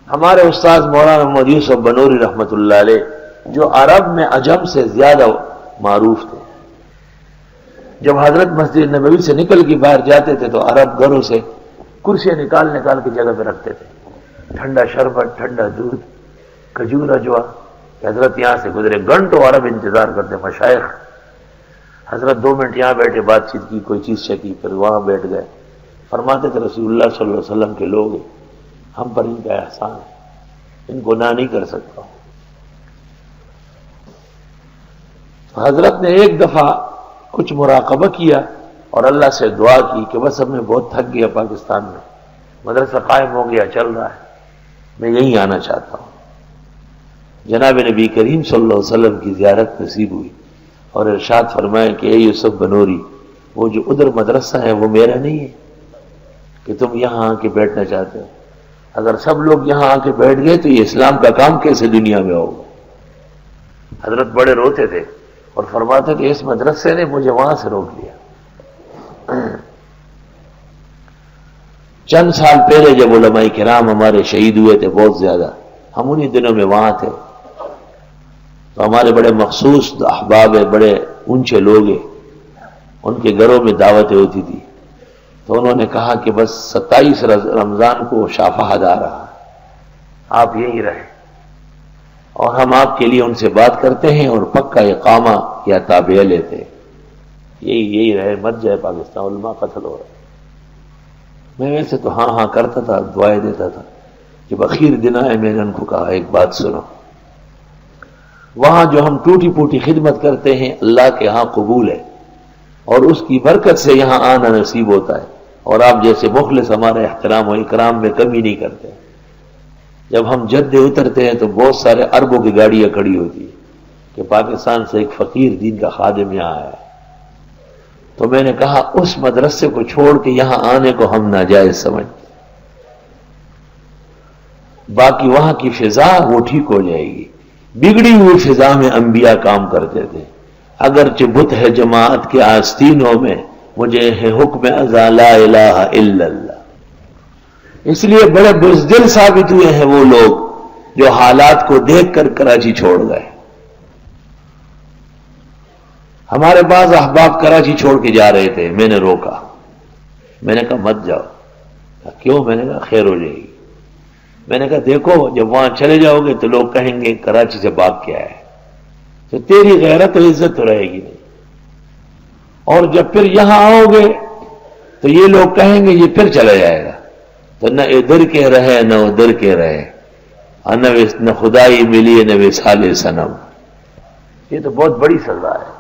ہمارے استاد مولانا محمد یوسف بنوری رحمۃ اللہ علیہ جو عرب میں عجم سے زیادہ معروف تھے، جب حضرت مسجد نبوی سے نکل کے باہر جاتے تھے تو عرب گھروں سے کرسیاں نکال کے جگہ پہ رکھتے تھے، ٹھنڈا شربت، ٹھنڈا دودھ، کھجور اجوا، کہ حضرت یہاں سے گزرے، گھنٹوں عرب انتظار کرتے، مشائخ حضرت 2 منٹ یہاں بیٹھے، بات چیت کی، کوئی چیز چکی، پھر وہاں بیٹھ گئے، فرماتے تھے رسول اللہ صلی اللہ علیہ وسلم کے لوگ ہیں، ہم پر ان کا احسان ہے، ان کو نہ نہیں کر سکتا ہوں۔ حضرت نے ایک دفعہ کچھ مراقبہ کیا اور اللہ سے دعا کی کہ بس اب میں بہت تھک گیا، پاکستان میں مدرسہ قائم ہو گیا، چل رہا ہے، میں یہیں آنا چاہتا ہوں۔ جناب نبی کریم صلی اللہ علیہ وسلم کی زیارت نصیب ہوئی اور ارشاد فرمایا کہ اے یوسف بنوری، وہ جو ادھر مدرسہ ہے وہ میرا نہیں ہے کہ تم یہاں آ کے بیٹھنا چاہتے ہو، اگر سب لوگ یہاں آ کے بیٹھ گئے تو یہ اسلام کا کام کیسے دنیا میں ہوگا۔ حضرت بڑے روتے تھے اور فرماتے کہ اس مدرسے نے مجھے وہاں سے روک لیا۔ چند سال پہلے جب علماء کرام ہمارے شہید ہوئے تھے بہت زیادہ، ہم انہی دنوں میں وہاں تھے، تو ہمارے بڑے مخصوص احباب ہیں، بڑے اونچے لوگ ہیں، ان کے گھروں میں دعوتیں ہوتی تھی، تو انہوں نے کہا کہ بس 27 رمضان کو شافہ ادا رہا، آپ یہی رہیں اور ہم آپ کے لیے ان سے بات کرتے ہیں اور پکا اقامہ یا تابعہ لیتے ہیں، یہی رہے، مت جائے پاکستان، علماء قتل ہو رہے۔ میں ویسے تو ہاں کرتا تھا، دعائیں دیتا تھا، جب اخیر دن آئے میں نے ان کو کہا ایک بات سنو، وہاں جو ہم ٹوٹی پوٹی خدمت کرتے ہیں اللہ کے ہاں قبول ہے اور اس کی برکت سے یہاں آنا نصیب ہوتا ہے، اور آپ جیسے مخلص ہمارے احترام و اکرام میں کمی نہیں کرتے۔ جب ہم جدے اترتے ہیں تو بہت سارے اربوں کی گاڑیاں کھڑی ہوتی ہیں کہ پاکستان سے ایک فقیر دین کا خادم یہاں آیا ہے، تو میں نے کہا اس مدرسے کو چھوڑ کے یہاں آنے کو ہم ناجائز سمجھتے، باقی وہاں کی فضا وہ ٹھیک ہو جائے گی۔ بگڑی ہوئی فضا میں انبیاء کام کرتے تھے، اگرچہ بت ہے جماعت کے آستینوں میں، مجھے ہے حکم ازا لا الہ الا اللہ۔ اس لیے بڑے بزدل ثابت ہوئے ہیں وہ لوگ جو حالات کو دیکھ کر کراچی چھوڑ گئے۔ ہمارے بعض احباب کراچی چھوڑ کے جا رہے تھے، میں نے روکا، میں نے کہا مت جاؤ۔ کیوں؟ میں نے کہا خیر ہو جائے گی۔ میں نے کہا دیکھو جب وہاں چلے جاؤ گے تو لوگ کہیں گے کراچی سے بھاگ کے آئے، تو تیری غیرت و عزت تو رہے گی نہیں، اور جب پھر یہاں آؤ گے تو یہ لوگ کہیں گے یہ پھر چلا جائے گا، تو نہ ادھر کے رہے نہ ادھر کے رہے، نہ خدائی ملی نہ وصال صنم۔ یہ تو بہت بڑی سزا ہے۔